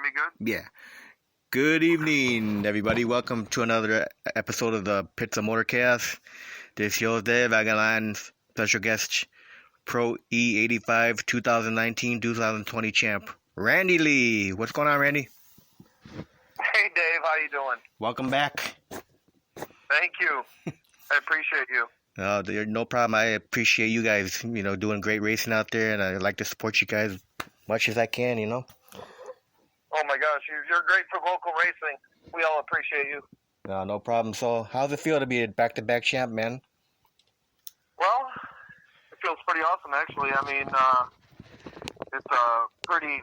me good? Yeah. Good evening, everybody. Welcome to another episode of the Pizza Motorcast. This is your Dave Agalan, special guest, Pro E85 2019-2020 champ, Randy Lee. What's going on, Randy? Hey, Dave. How you doing? Welcome back. Thank you. I appreciate you. No problem. I appreciate you guys, doing great racing out there, and I like to support you guys as much as I can, Oh, my gosh. You're great for local racing. We all appreciate you. No problem. So, how's it feel to be a back-to-back champ, man? Well, it feels pretty awesome, actually. I mean, it's a pretty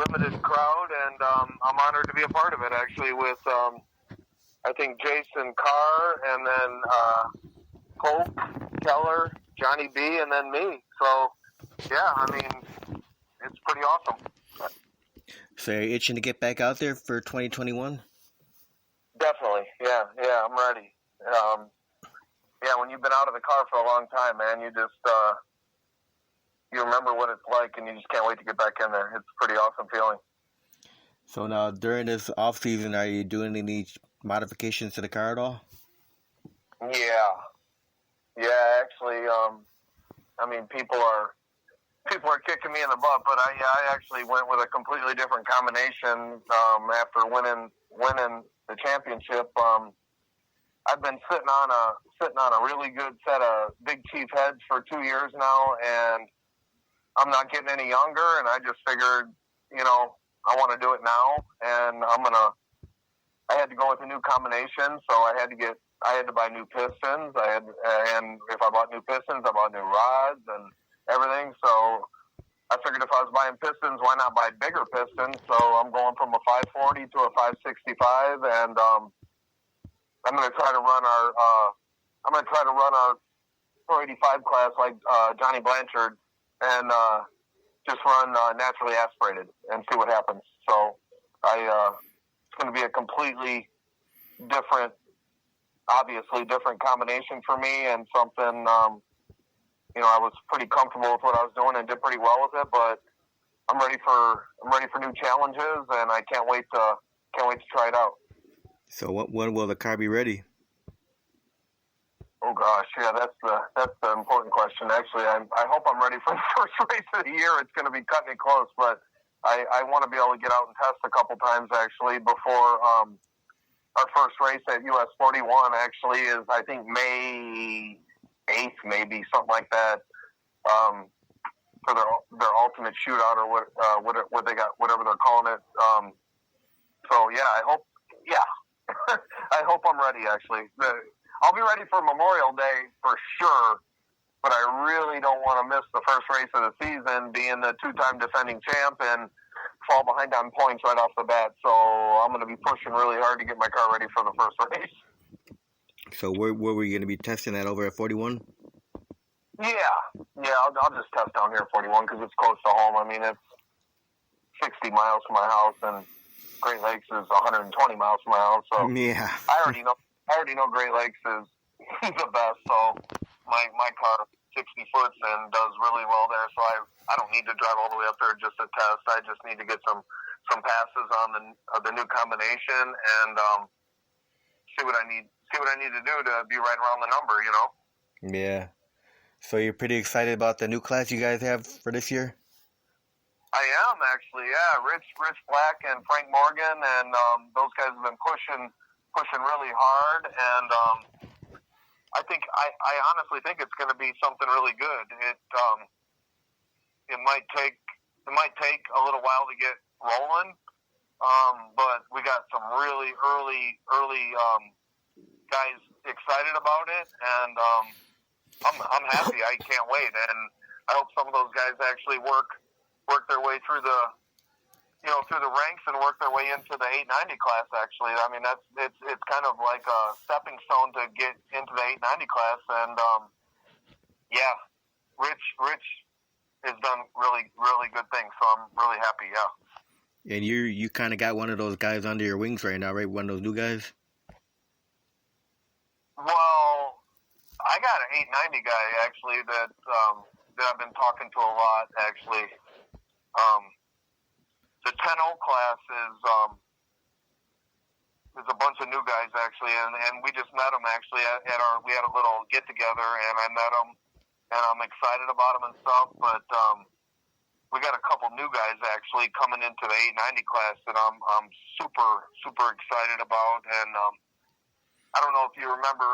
limited crowd, and I'm honored to be a part of it, actually, with, I think, Jason Carr, and then Pope, Keller, Johnny B, and then me. So, yeah, I mean, it's pretty awesome. So you're itching to get back out there for 2021? Definitely, yeah, I'm ready. Yeah, when you've been out of the car for a long time, man, you just, you remember what it's like, and you just can't wait to get back in there. It's a pretty awesome feeling. So now, during this off season, are you doing any modifications to the car at all? Yeah, actually, I mean, people are kicking me in the butt, but I actually went with a completely different combination after winning the championship. I've been sitting on a really good set of Big Chief heads for 2 years now, and I'm not getting any younger, and I just figured, I want to do it now, and I had to go with a new combination, so I had to buy new pistons. And if I bought new pistons, I bought new rods and everything. So I figured if I was buying pistons, why not buy bigger pistons? So I'm going from a 540 to a 565, and I'm going to try to run our Pro 85 class like Johnny Blanchard, and just run naturally aspirated and see what happens. So it's going to be a completely obviously different combination for me, and something, I was pretty comfortable with what I was doing and did pretty well with it, but I'm ready for new challenges, and I can't wait to try it out. So when will the car be ready? Oh gosh, yeah, that's the important question. Actually, I hope I'm ready for the first race of the year. It's going to be cutting it close, but I want to be able to get out and test a couple times actually before our first race at US 41. Actually, is I think May 8th, maybe something like that, for their ultimate shootout or what they got, whatever they're calling it. So yeah, I hope I hope I'm ready. Actually, I'll be ready for Memorial Day for sure, but I really don't want to miss the first race of the season, being the two-time defending champ, and fall behind on points right off the bat. So I'm going to be pushing really hard to get my car ready for the first race. So where were you going to be testing that, over at 41? Yeah, I'll just test down here at 41 because it's close to home. I mean, it's 60 miles from my house, and Great Lakes is 120 miles from my house. So yeah, I already know Great Lakes is the best. So my car 60 foot and does really well there. So I don't need to drive all the way up there just to test. I just need to get some passes on the new combination, and see what I need to do to be right around the number. Yeah. So you're pretty excited about the new class you guys have for this year? I am, actually, yeah. Rich Black and Frank Morgan, and those guys have been pushing really hard, and I honestly think it's going to be something really good. It might take a little while to get rolling, but we got some really early guys excited about it, and I'm happy. I can't wait, and I hope some of those guys actually work their way through the ranks and work their way into the 890 class. Actually, I mean, it's kind of like a stepping stone to get into the 890 class, and yeah, Rich has done really good things, so I'm really happy. Yeah. And you kind of got one of those guys under your wings right now, right? One of those new guys. Well, I got an 890 guy actually that I've been talking to a lot. Actually, the 10-0 class is a bunch of new guys actually, and we just met them actually at our. We had a little get together, and I met them, and I'm excited about them and stuff. But we got a couple new guys actually coming into the 890 class that I'm super excited about. And I don't know if you remember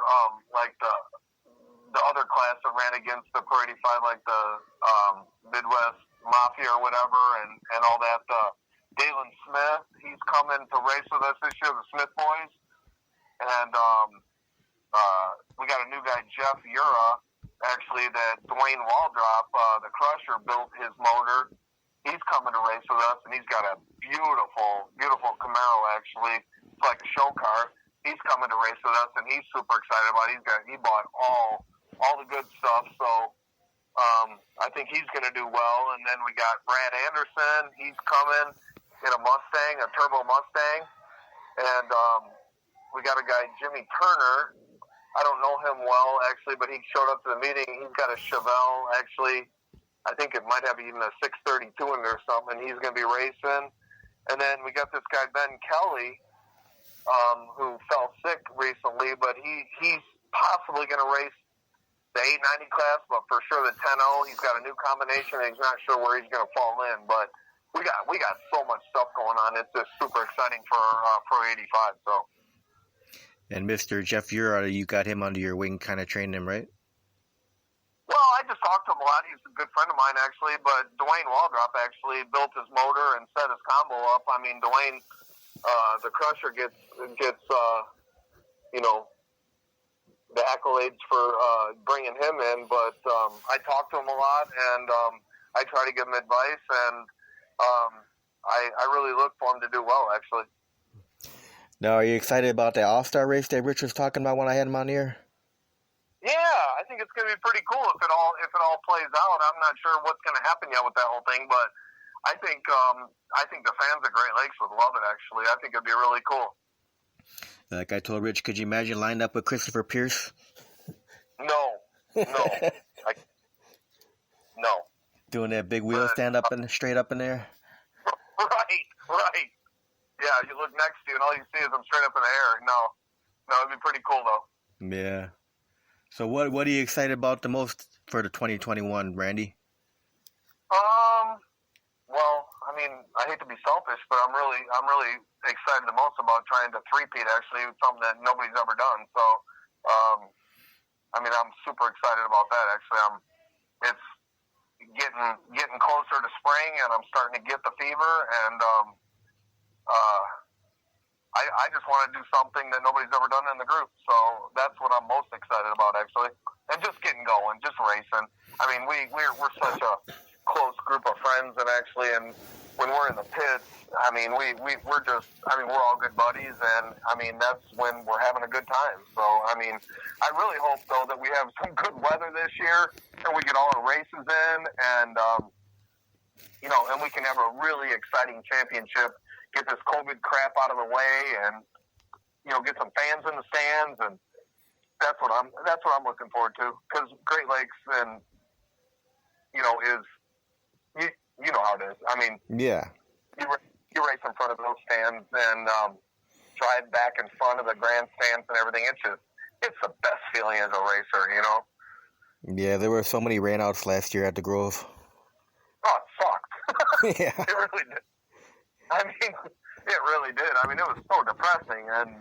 like the other class that ran against the Pro 85, like the Midwest Mafia or whatever, and all that. Dalen Smith, he's coming to race with us this year, the Smith boys. And we got a new guy, Jeff Ura, actually, that Dwayne Waldrop, the Crusher, built his motor. He's coming to race with us, and he's got a beautiful Camaro, actually. It's like a show car. He's coming to race with us, and he's super excited about it. He bought all the good stuff, so I think he's going to do well. And then we got Brad Anderson. He's coming in a Mustang, a turbo Mustang. And we got a guy, Jimmy Turner. I don't know him well, actually, but he showed up to the meeting. He's got a Chevelle, actually. I think it might have even a 632 in there or something. He's going to be racing. And then we got this guy, Ben Kelly, who fell sick recently, but he's possibly going to race the 890 class, but for sure the 10-0. He's got a new combination, and he's not sure where he's going to fall in, but we got so much stuff going on. It's just super exciting for Pro 85. So. And Mr. Jeff Ura, you got him under your wing, kind of training him, right? Well, I just talked to him a lot. He's a good friend of mine, actually. But Dwayne Waldrop actually built his motor and set his combo up. I mean, Dwayne, the Crusher gets the accolades for bringing him in. But I talked to him a lot, and I try to give him advice, and I really look for him to do well, actually. Now, are you excited about the All-Star race that Rich was talking about when I had him on here? Yeah, I think it's going to be pretty cool if it all plays out. I'm not sure what's going to happen yet with that whole thing, but I think the fans of Great Lakes would love it. Actually, I think it'd be really cool. Like I told Rich, could you imagine lined up with Christopher Pierce? No. No. Doing that big wheel stand up and straight up in there. Right. Yeah, you look next to you and all you see is them straight up in the air. No, it'd be pretty cool though. Yeah. So what are you excited about the most for the 2021, Randy? Well, I mean, I hate to be selfish, but I'm really excited the most about trying to three-peat, actually, something that nobody's ever done. So, I mean, I'm super excited about that, actually. It's getting closer to spring, and I'm starting to get the fever, and I just want to do something that nobody's ever done in the group. So that's what I'm most excited about, actually. And just getting going, just racing. I mean, we're such a close group of friends, and when we're in the pits, I mean, we're all good buddies, and I mean, that's when we're having a good time. So, I mean, I really hope, though, that we have some good weather this year, and we get all our races in, and, and we can have a really exciting championship, get this COVID crap out of the way, and, get some fans in the stands, and that's what I'm looking forward to, because Great Lakes and, is, you know how it is. I mean, yeah. You race in front of those stands and drive back in front of the grandstands and everything. It's the best feeling as a racer, Yeah, there were so many rainouts last year at the Grove. Oh, it sucked. Yeah. It really did. I mean, it really did. I mean, it was so depressing, and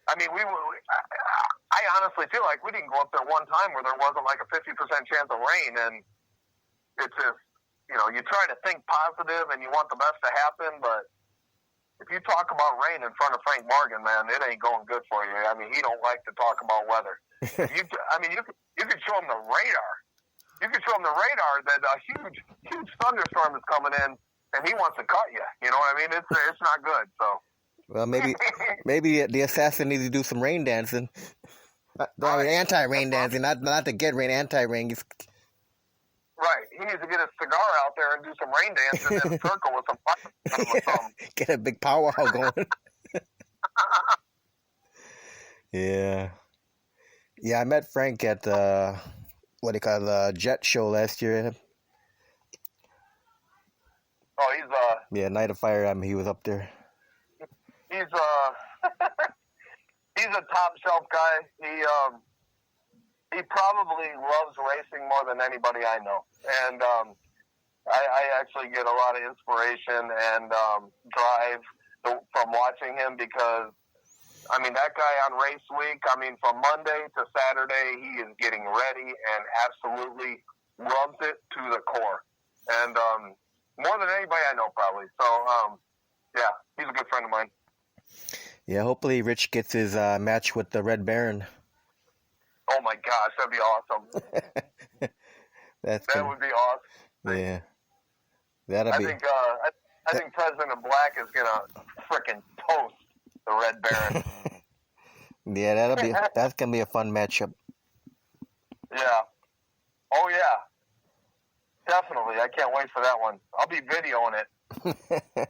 I mean, I honestly feel like we didn't go up there one time where there wasn't like a 50% chance of rain, and it's just, you try to think positive and you want the best to happen, but if you talk about rain in front of Frank Morgan, man, it ain't going good for you. I mean, he don't like to talk about weather. You could show him the radar. You could show him the radar that a huge thunderstorm is coming in, and he wants to cut you. You know what I mean? It's not good. So. Well, maybe the assassin needs to do some rain dancing. Anti-rain dancing, not to get rain, anti-rain. Right. He needs to get a cigar out there and do some rain dancing in a circle with some fire. Get a big powwow going. Yeah. Yeah, I met Frank at the Jet show last year. Oh, he's Yeah, Night of Fire. He was up there. he's he's a top shelf guy. He probably loves racing more than anybody I know, and I actually get a lot of inspiration and drive from watching him because, I mean, that guy on race week, I mean, from Monday to Saturday, he is getting ready and absolutely loves it to the core. And more than anybody I know, probably. So, yeah, he's a good friend of mine. Yeah, hopefully Rich gets his match with the Red Baron. Oh, my gosh, that'd be awesome. That would be awesome. Yeah. That'll be... I think President Black is going to frickin' toast the Red Baron. Yeah, that's going to be a fun matchup. Yeah. Oh, yeah. Definitely. I can't wait for that one. I'll be videoing it.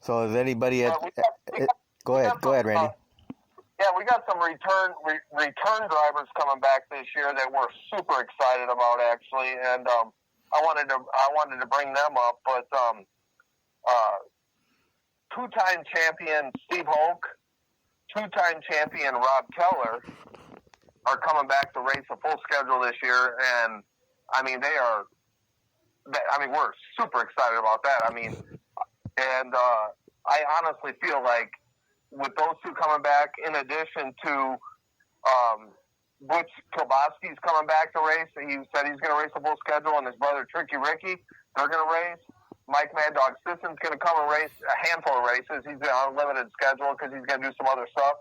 So is anybody Go ahead, Randy. Yeah, we got some return drivers coming back this year that we're super excited about, actually, and I wanted to bring them up, but two-time champion Steve Hoke, two-time champion Rob Keller are coming back to race a full schedule this year, and I mean we're super excited about that. I mean, and I honestly feel like with those two coming back, in addition to Butch Kilbowski's coming back to race. He said he's going to race a full schedule, and his brother Tricky Ricky, they're going to race. Mike Mad Dog Sisson's going to come and race a handful of races. He's on a limited schedule because he's going to do some other stuff.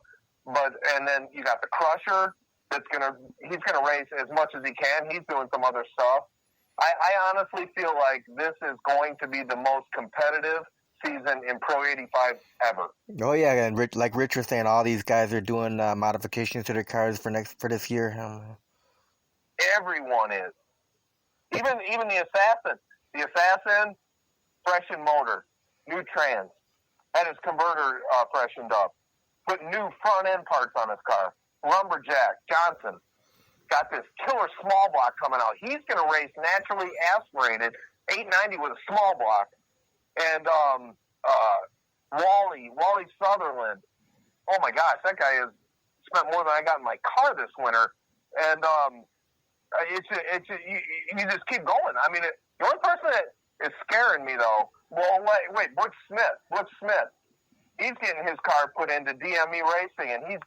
And then you got the Crusher he's going to race as much as he can. He's doing some other stuff. I honestly feel like this is going to be the most competitive season in Pro 85 ever. Oh yeah, and like Rich was saying, all these guys are doing modifications to their cars for this year. Everyone is. Even the Assassin. The Assassin, freshened motor, new trans, had his converter freshened up, put new front end parts on his car. Lumberjack Johnson got this killer small block coming out. He's going to race naturally aspirated 890 with a small block. And Wally Sutherland, oh my gosh, that guy has spent more than I got in my car this winter. And you just keep going. I mean, the only person that is scaring me though, wait, Butch Smith. He's getting his car put into DME Racing, and he's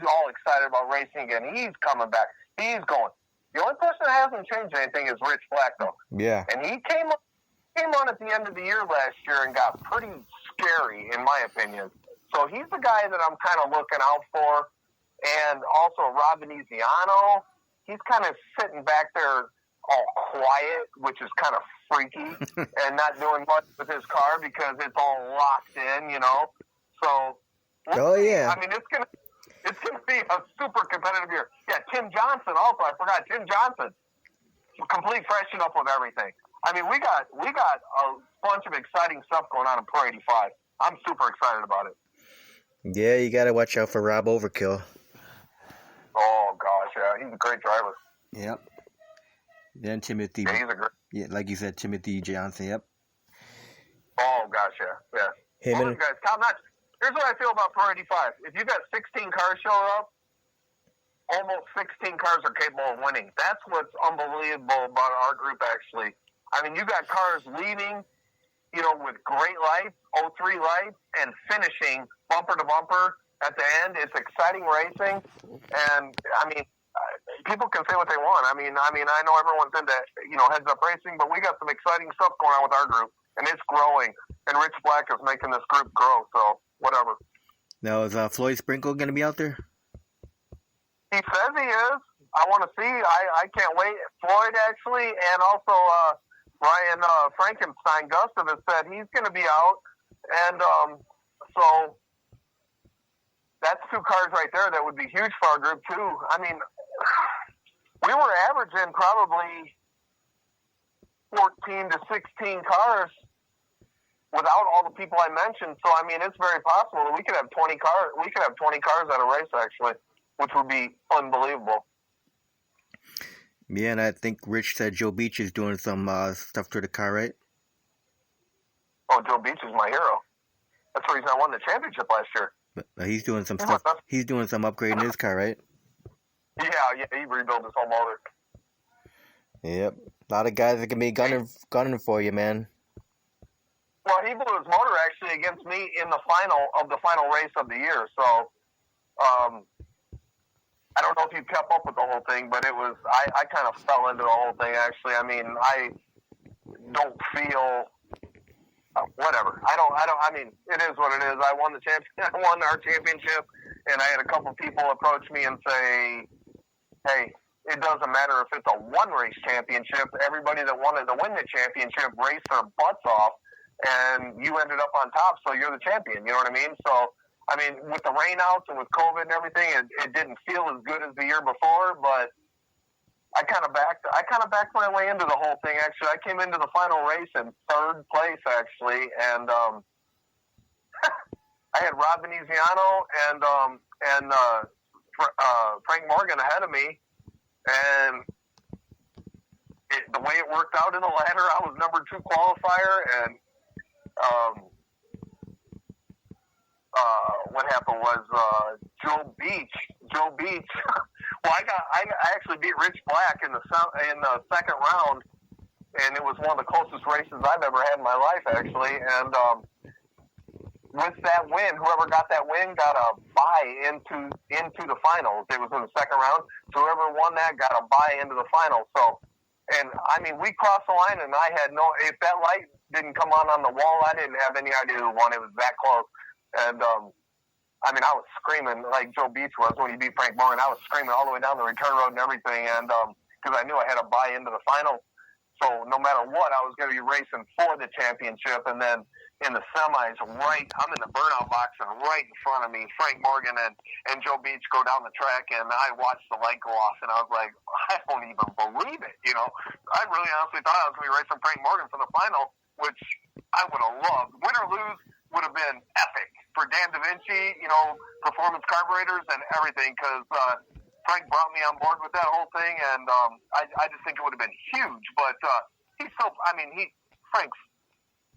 all excited about racing again. He's coming back. He's going. The only person that hasn't changed anything is Rich Black, though. Yeah. And he came on at the end of the year last year and got pretty scary, in my opinion. So he's the guy that I'm kind of looking out for. And also Rob Veneziano, he's kind of sitting back there all quiet, which is kind of freaky, and not doing much with his car because it's all locked in, you know. So, yeah. I mean, it's gonna be a super competitive year. Yeah, Tim Johnson also. I forgot Tim Johnson. Complete freshen up with everything. I mean, we got a bunch of exciting stuff going on in Pro 85. I'm super excited about it. Yeah, you got to watch out for Rob Overkill. Oh gosh, yeah, he's a great driver. Yep. Then Timothy. Yeah, he's a great. Yeah, like you said, Timothy Johnson. Yep. Oh gosh, yeah. Him and guys, here's what I feel about Pro 85. If you got 16 cars showing up, almost 16 cars are capable of winning. That's what's unbelievable about our group, actually. I mean, you got cars leading, you know, with great lights, 03 lights, and finishing bumper to bumper at the end. It's exciting racing, and I mean, people can say what they want. I mean, I know everyone's into, you know, heads up racing, but we got some exciting stuff going on with our group, and it's growing. And Rich Black is making this group grow. So whatever. Now is Floyd Sprinkle going to be out there? He says he is. I want to see. I can't wait. Floyd actually, and also Ryan Frankenstein Gustav has said he's going to be out, and so that's two cars right there that would be huge for our group too. I mean, we were averaging probably 14 to 16 cars without all the people I mentioned. So I mean, it's very possible that we could have 20 cars. We could have 20 cars at a race actually, which would be unbelievable. Yeah, and I think Rich said Joe Beach is doing some stuff to the car, right? Oh, Joe Beach is my hero. That's the reason I won the championship last year. But he's doing some stuff. He's doing some upgrading his car, right? Yeah, he rebuilt his whole motor. Yep. A lot of guys that can be gunning for you, man. Well, he blew his motor actually against me in the final race of the year. So, I don't know if you kept up with the whole thing, but I kind of fell into the whole thing actually. I mean, I don't feel whatever. I mean, it is what it is. I won our championship, and I had a couple people approach me and say, hey, it doesn't matter if it's a one-race championship. Everybody that wanted to win the championship raced their butts off, and you ended up on top, so you're the champion. You know what I mean? So, I mean, with the rainouts and with COVID and everything, it didn't feel as good as the year before, but I kind of backed my way into the whole thing. Actually, I came into the final race in third place, actually, and I had Rob Veneziano and Frank Morgan ahead of me, and the way it worked out in the ladder, I was number 2 qualifier, and what happened was Joe Beach. Well, I actually beat Rich Black in the second round, and it was one of the closest races I've ever had in my life, actually. And with that win, whoever got that win got a bye into the finals. It was in the second round, so whoever won that got a bye into the finals. So, and I mean, we crossed the line, and I had if that light didn't come on the wall, I didn't have any idea who won. It was that close. And, I mean, I was screaming like Joe Beach was when he beat Frank Morgan. I was screaming all the way down the return road and everything, and because I knew I had to buy into the final. So no matter what, I was going to be racing for the championship. And then in the semis, I'm in the burnout box, and right in front of me, Frank Morgan and Joe Beach go down the track, and I watched the light go off, and I was like, I don't even believe it. You know, I really honestly thought I was going to be racing Frank Morgan for the final, which I would have loved. Win or lose would have been epic for Dan Da Vinci, you know, performance carburetors and everything, because Frank brought me on board with that whole thing, and I just think it would have been huge. But Frank's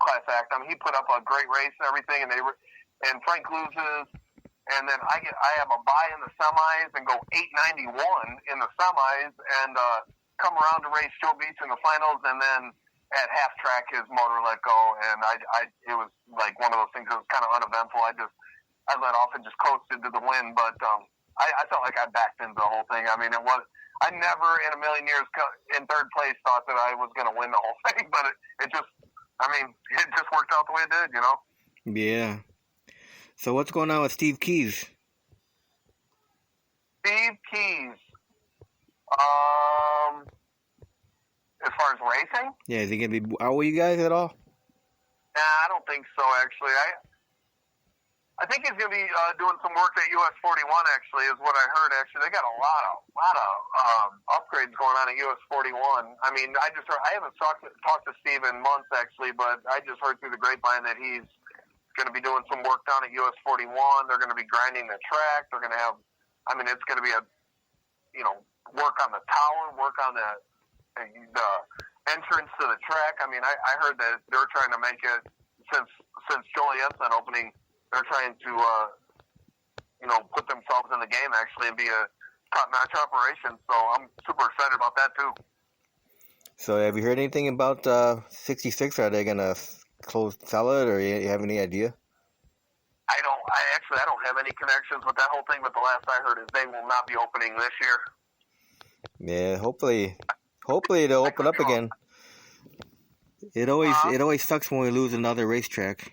class act. I mean, he put up a great race and everything, and Frank loses, and then I have a bye in the semis and go 891 in the semis, and come around to race Joe Beach in the finals, and then at half track his motor let go, and it was like one of those things that was kind of uneventful. I let off and just coasted to the win, but I felt like I backed into the whole thing. I mean, I never in a million years in third place thought that I was going to win the whole thing, but it just worked out the way it did, you know? Yeah. So what's going on with Steve Keys? Steve Keys. As far as racing? Yeah, is he going to be out with you guys at all? Nah, I don't think so, actually. I think he's going to be doing some work at US 41, actually, is what I heard, actually. They got a lot of upgrades going on at US 41. I mean, I haven't talked to Steve in months, actually, but I just heard through the grapevine that he's going to be doing some work down at US 41. They're going to be grinding the track. They're going to have, I mean, it's going to be work on the tower, work on the entrance to the track. I mean, I heard that they're trying to make it, since Joliet's not opening, they're trying to, put themselves in the game, actually, and be a top-notch operation. So I'm super excited about that, too. So have you heard anything about 66? Are they going to sell it, or you have any idea? I don't have any connections with that whole thing, but the last I heard is they will not be opening this year. Yeah, hopefully they'll open up again. It always sucks when we lose another racetrack.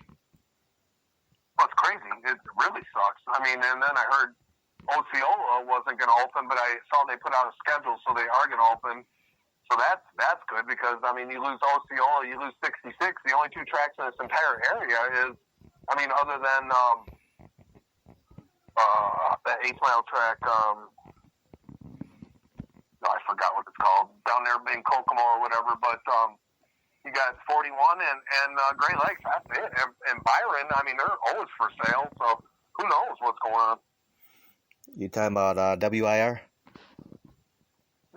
Well, it's crazy. It really sucks. I mean, and then I heard Osceola wasn't going to open, but I saw they put out a schedule, so they are going to open. So that's good because, I mean, you lose Osceola, you lose 66. The only two tracks in this entire area is, I mean, other than that 8 Mile track, I forgot what it's called, down there in Kokomo or whatever, but you got 41 and Great Lakes, that's it. And Byron, I mean, they're always for sale, so who knows what's going on. You talking about WIR?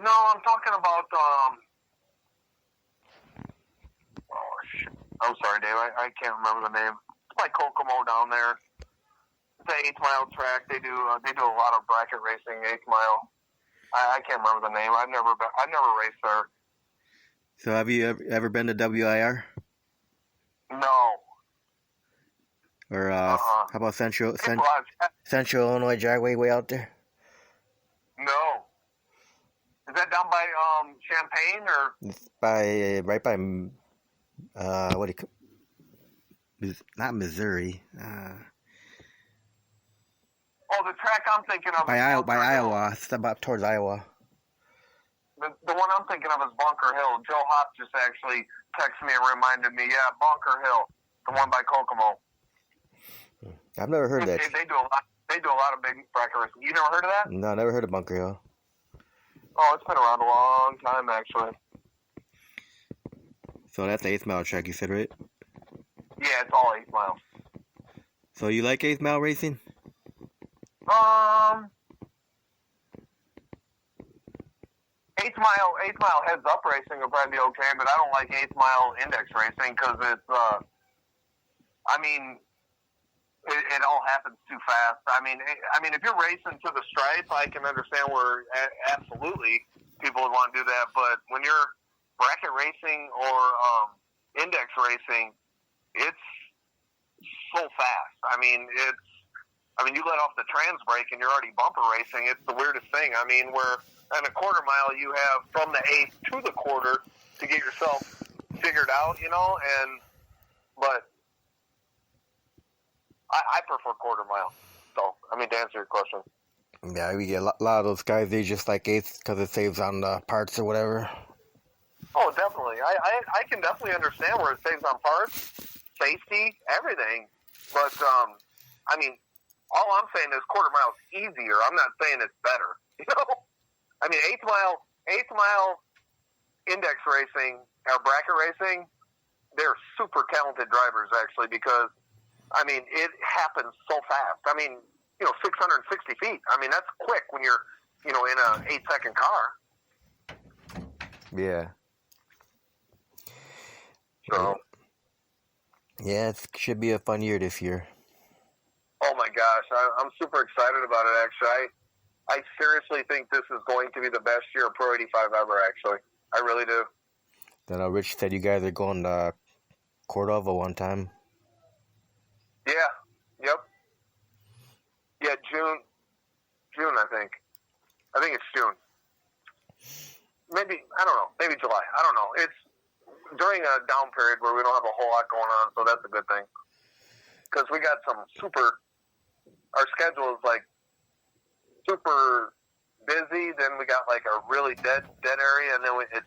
No, I'm talking about. Oh shit! I'm sorry, Dave. I can't remember the name. It's by Kokomo down there. It's an 8-mile track. They do a lot of bracket racing. 8-mile. I can't remember the name. I've never raced there. So have you ever been to WIR? No. Or how about Central Illinois Dragway way out there? No. Is that down by Champaign or? It's right by what do you not Missouri. Oh, the track I'm thinking of. By Iowa. It's about towards Iowa. The one I'm thinking of is Bunker Hill. Joe Hopp just actually texted me and reminded me. Yeah, Bunker Hill, the one by Kokomo. I've never heard of that. They do a lot. They do a lot of big bracket racing. You never heard of that? No, I never heard of Bunker Hill. Oh, it's been around a long time, actually. So that's the 8-mile track, you said, right? Yeah, it's all 8 miles. So you like 8-mile racing? 8-mile heads up racing will probably be okay, but I don't like 8-mile index racing because it's, it all happens too fast. I mean, if you're racing to the stripe, I can understand where absolutely people would want to do that, but when you're bracket racing or index racing, it's so fast. You let off the trans brake and you're already bumper racing. It's the weirdest thing. Where in a quarter mile you have from the eighth to the quarter to get yourself figured out, but I prefer quarter mile. So, to answer your question. Yeah, we get a lot of those guys, they just like eighths because it saves on the parts or whatever. Oh, definitely. I can definitely understand where it saves on parts, safety, everything. But, all I'm saying is quarter mile is easier. I'm not saying it's better. 8 mile index racing or bracket racing, they're super talented drivers actually because, it happens so fast. 660 feet. That's quick when you're, in a 8-second car. Yeah. So. Yeah, it should be a fun year this year. Oh my gosh, I'm super excited about it. Actually, I seriously think this is going to be the best year of Pro 85 ever. Actually, I really do. Then Rich said you guys are going to Cordova one time. Yeah. Yep. Yeah, June. I think. I think it's June. Maybe I don't know. Maybe July. I don't know. It's during a down period where we don't have a whole lot going on, so that's a good thing. Because we got some our schedule is like super busy. Then we got like a really dead area, and then it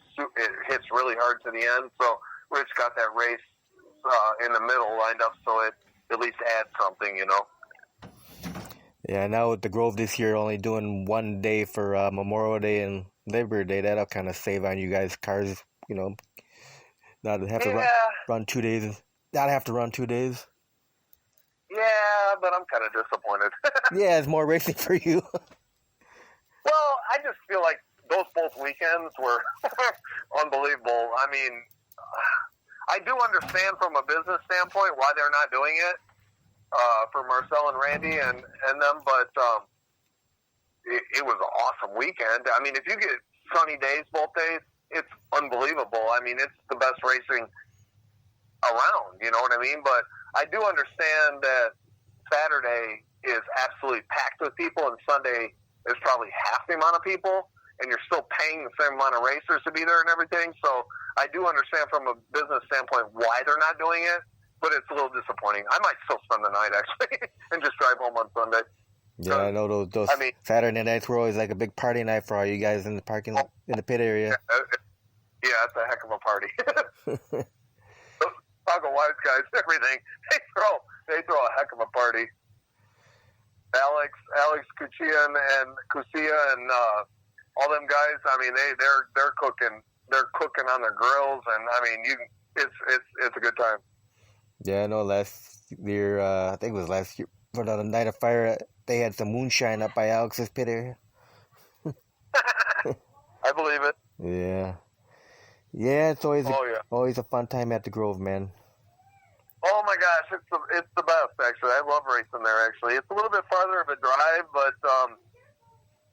hits really hard to the end. So Rich got that race in the middle lined up, so it at least adds something, Yeah, now with the Grove this year only doing one day for Memorial Day and Labor Day, that'll kind of save on you guys' cars, not have to run 2 days. Not have to run 2 days. Yeah, but I'm kind of disappointed. Yeah, it's more racing for you. Well, I just feel like those both weekends were unbelievable. I do understand from a business standpoint why they're not doing it for Marcel and Randy and them, but it was an awesome weekend. If you get sunny days both days, it's unbelievable. It's the best racing around, you know what I mean? But I do understand that Saturday is absolutely packed with people and Sunday is probably half the amount of people and you're still paying the same amount of racers to be there and everything. So I do understand from a business standpoint why they're not doing it, but it's a little disappointing. I might still spend the night actually and just drive home on Sunday. Yeah, I know those Saturday nights were always like a big party night for all you guys in the parking lot, in the pit area. Yeah, it's a heck of a party. Chicago Wise guys, everything. They throw a heck of a party. Alex Kuchia and Kusia and all them guys. They're cooking. They're cooking on their grills, and it's a good time. Yeah, I know. Last year, I think it was last year for the Night of Fire, they had some moonshine up by Alex's pit area. I believe it. Yeah. Yeah, it's always Oh, yeah. always a fun time at the Grove, man. Oh my gosh, it's the best actually. I love racing there actually. It's a little bit farther of a drive, but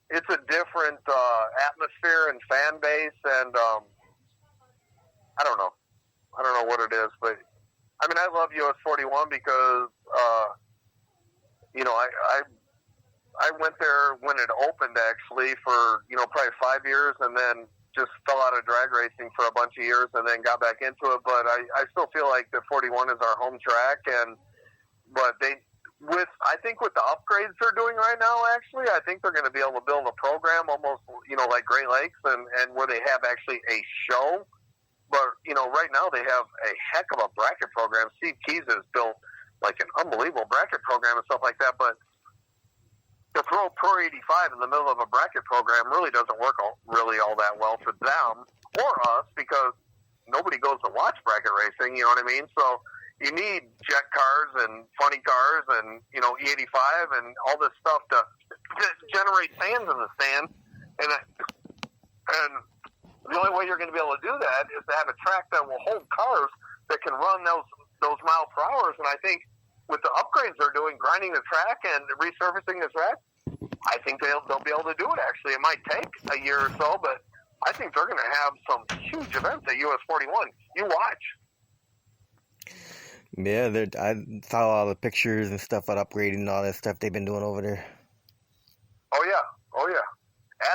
it's a different atmosphere and fan base, and I don't know what it is, but I mean I love US 41 because you know I went there when it opened actually for probably 5 years, and then just fell out of drag racing for a bunch of years and then got back into it. But I still feel like the 41 is our home track. But I think with the upgrades they're doing right now, actually, I think they're going to be able to build a program almost, like Great Lakes and where they have actually a show. But, right now they have a heck of a bracket program. Steve Keys has built like an unbelievable bracket program and stuff like that. But to throw Pro 85 in the middle of a bracket program really doesn't work really all that well for them or us, because nobody goes to watch bracket racing, you know what I mean? So you need jet cars and funny cars and, E85 and all this stuff to generate fans in the stand. And the only way you're going to be able to do that is to have a track that will hold cars that can run those mile per hours. And I think with the upgrades they're doing, grinding the track and resurfacing the track, I think they'll be able to do it, actually. It might take a year or so, but I think they're going to have some huge events at US 41. You watch. Yeah, I saw all the pictures and stuff about upgrading and all that stuff they've been doing over there. Oh, yeah.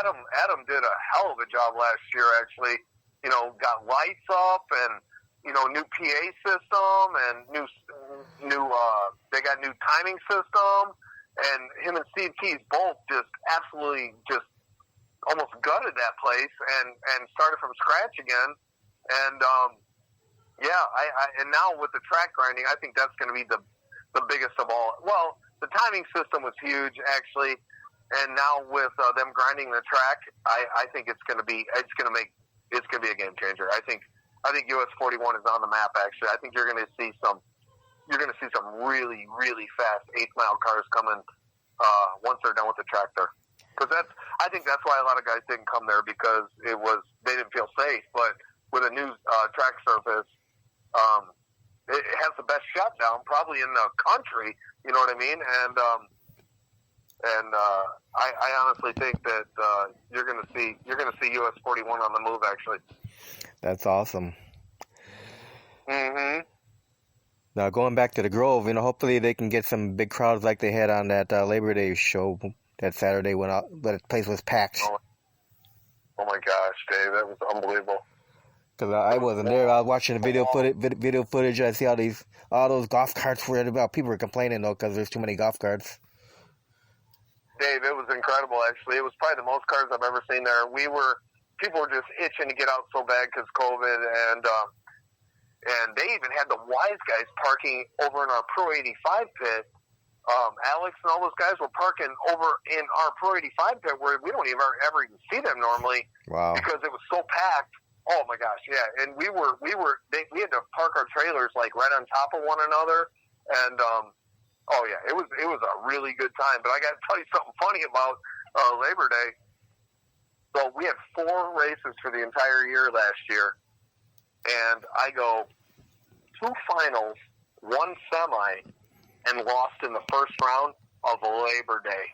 Adam did a hell of a job last year, actually. Got lights up and new PA system and they got new timing system, and him and Steve Keys both just absolutely just almost gutted that place and started from scratch again. And and now with the track grinding, I think that's going to be the biggest of all. Well, the timing system was huge actually, and now with them grinding the track, I think it's going to be a game changer. I think US 41 is on the map. Actually, I think you're going to see some really, really fast 8-mile cars coming once they're done with the track there. Because I think that's why a lot of guys didn't come there, because they didn't feel safe. But with a new track surface, it has the best shutdown probably in the country. You know what I mean? And I honestly think that you're going to see US 41 on the move. Actually. That's awesome. Mm-hmm. Now, going back to the Grove, hopefully they can get some big crowds like they had on that Labor Day show that Saturday when the place was packed. Oh my gosh, Dave, that was unbelievable. Because I wasn't there. I was watching the video footage. I see all those golf carts were about. People were complaining though because there's too many golf carts. Dave, it was incredible. Actually, it was probably the most cars I've ever seen there. People were just itching to get out so bad because COVID, and they even had the Wise guys parking over in our Pro 85 pit. Alex and all those guys were parking over in our Pro 85 pit where we don't ever even see them normally. Wow! Because it was so packed. Oh my gosh, yeah. And we had to park our trailers like right on top of one another, and it was a really good time. But I got to tell you something funny about Labor Day. So we had 4 races for the entire year last year, and I go 2 finals, 1 semi, and lost in the first round of Labor Day.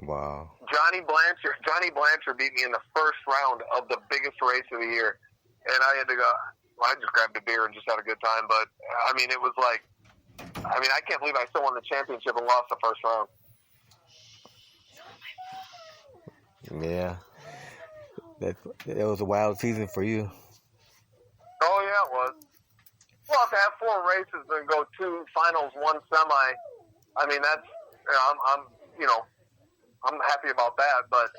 Wow. Johnny Blanchard beat me in the first round of the biggest race of the year, and I had to go. Well, I just grabbed a beer and just had a good time. But I mean, it was like, I can't believe I still won the championship and lost the first round. Yeah, that was a wild season for you. Oh yeah, it was. Well, to have 4 races and go 2 finals, 1 semi, I mean that's I'm happy about that. But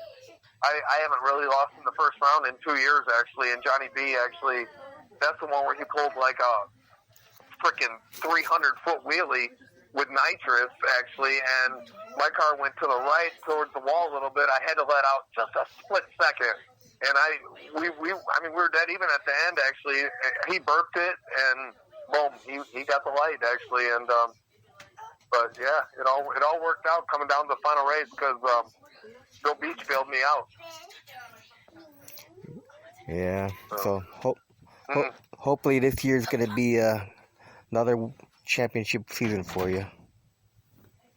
I haven't really lost in the first round in 2 years actually. And Johnny B actually, that's the one where he pulled like a freaking 300-foot wheelie with nitrous, actually, and my car went to the right towards the wall a little bit. I had to let out just a split second, and we were dead even at the end, actually. He burped it, and boom, he got the light, actually, and but yeah, it all worked out coming down to the final race because Bill Beach bailed me out. Yeah. So, Hopefully this year's going to be another championship season for you.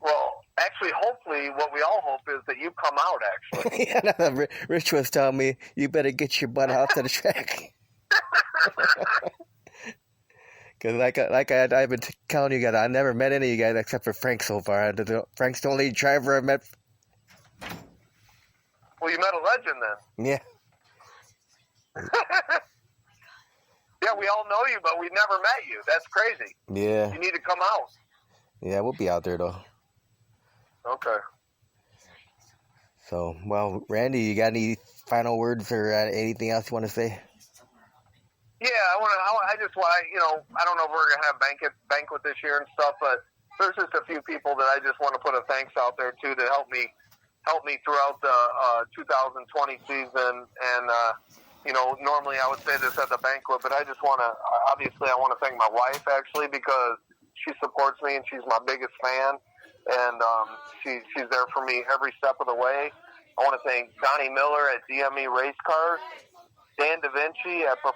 well, actually, hopefully, what we all hope is that you come out, actually. Yeah, no, Rich was telling me, you better get your butt out to the track. Because I've been telling you guys, I never met any of you guys except for Frank so far. Frank's the only driver I've met. Well, you met a legend then. Yeah. Yeah, we all know you, but we never met you. That's crazy. Yeah. You need to come out. Yeah, we'll be out there though. Okay. So, well, Randy, you got any final words or anything else you want to say? Yeah, I just want to, I don't know if we're going to have banquet this year and stuff, but there's just a few people that I just want to put a thanks out there to that helped me throughout the 2020 season. And, normally I would say this at the banquet, but I just want to, obviously I want to thank my wife actually because she supports me and she's my biggest fan. And she's there for me every step of the way. I want to thank Donnie Miller at DME Race Cars. Dan Da Vinci at Da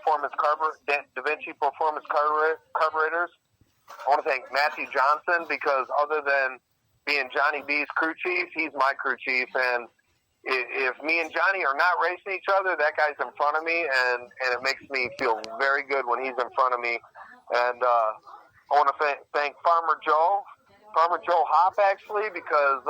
Vinci Performance Carburetors. I want to thank Matthew Johnson because other than being Johnny B's crew chief, he's my crew chief. And if me and Johnny are not racing each other, that guy's in front of me, and it makes me feel very good when he's in front of me. And I want to thank Farmer Joe Hop actually because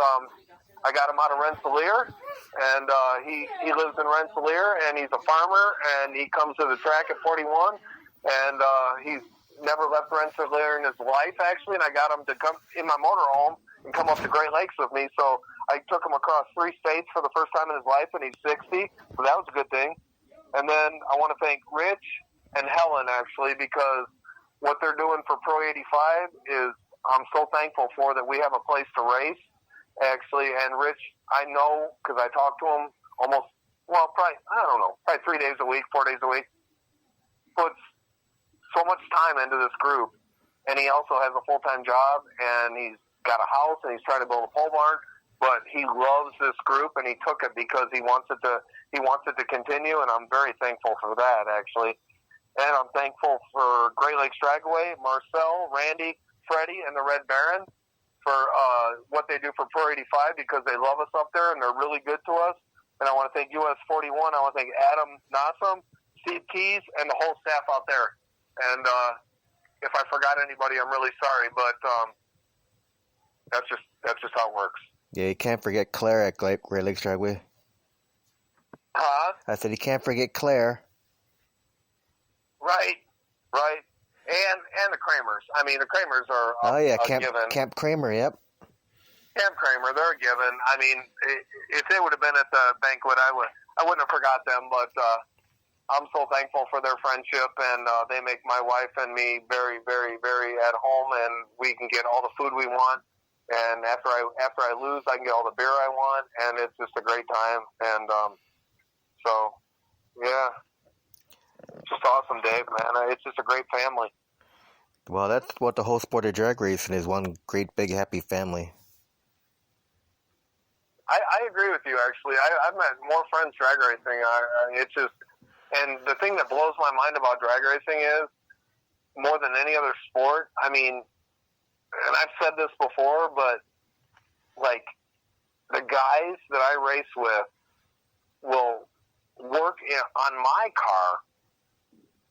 I got him out of Rensselaer. And he lives in Rensselaer, and he's a farmer, and he comes to the track at 41, and he's never left Rensselaer in his life, actually, and I got him to come in my motorhome and come up to Great Lakes with me, so I took him across 3 states for the first time in his life, and he's 60, so that was a good thing. And then I want to thank Rich and Helen, actually, because what they're doing for Pro 85 is I'm so thankful for that we have a place to race, actually, and Rich, I know, because I talk to him probably 3 days a week, 4 days a week, puts so much time into this group, and he also has a full-time job, and he's got a house, and he's trying to build a pole barn, but he loves this group, and he took it because he wants it to continue, and I'm very thankful for that, actually. And I'm thankful for Great Lakes Dragway, Marcel, Randy, Freddie, and the Red Baron, for what they do for Pro 85 because they love us up there and they're really good to us. And I want to thank US 41. I want to thank Adam Nassam, Steve Keys, and the whole staff out there. And if I forgot anybody, I'm really sorry, but that's just how it works. Yeah, you can't forget Claire at Great Lakes Dragway. Huh? I said you can't forget Claire. Right. And the Kramers. I mean, the Kramers are given. Camp Kramer, yep. Camp Kramer, they're a given. I mean, if they would have been at the banquet, I wouldn't have forgot them. But I'm so thankful for their friendship, and they make my wife and me very, very, very at home, and we can get all the food we want. And after I lose, I can get all the beer I want, and it's just a great time. And so, yeah. It's just awesome, Dave, man. It's just a great family. Well, that's what the whole sport of drag racing is, one great, big, happy family. I agree with you, actually. I've met more friends drag racing. It's just, and the thing that blows my mind about drag racing is, more than any other sport, I mean, and I've said this before, but, like, the guys that I race with will work on my car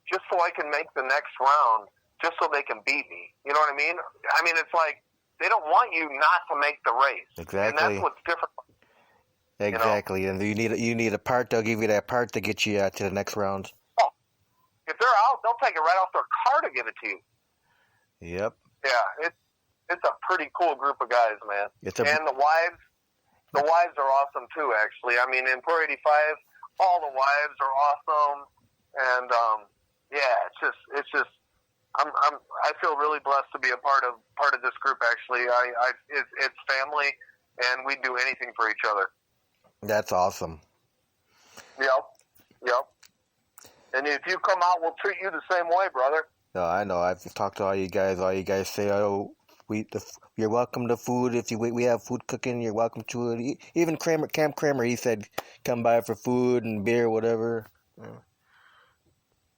just so I can make the next round, just so they can beat me. You know what I mean? I mean, it's like, they don't want you not to make the race. Exactly. And that's what's different. Exactly. You know? And you need a part, they'll give you that part to get you to the next round. Oh, if they're out, they'll take it right off their car to give it to you. Yep. Yeah, it's a pretty cool group of guys, man. And the wives are awesome too, actually. I mean, in Pro 85, all the wives are awesome. And, yeah, it's just, I feel really blessed to be a part of this group. Actually, it's family, and we do anything for each other. That's awesome. Yep. And if you come out, we'll treat you the same way, brother. No, I know. I've talked to all you guys. All you guys say, "Oh, you're welcome to food. If we have food cooking, you're welcome to it." Even Camp Kramer, he said, "Come by for food and beer, whatever." Yeah.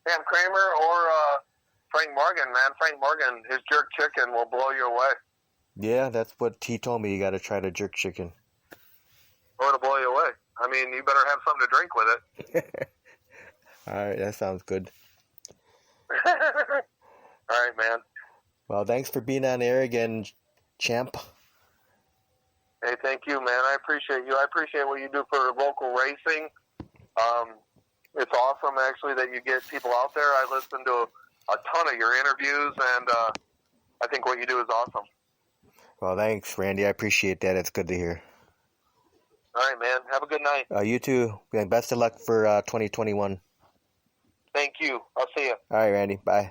Sam Kramer or Frank Morgan, man. Frank Morgan, his jerk chicken will blow you away. Yeah, that's what he told me. You got to try the jerk chicken. Oh, it'll blow you away. I mean, you better have something to drink with it. All right, that sounds good. All right, man. Well, thanks for being on air again, champ. Hey, thank you, man. I appreciate you. I appreciate what you do for local racing. It's awesome, actually, that you get people out there. I listen to a ton of your interviews, and I think what you do is awesome. Well, thanks, Randy. I appreciate that. It's good to hear. All right, man. Have a good night. You too. Best of luck for 2021. Thank you. I'll see you. All right, Randy. Bye.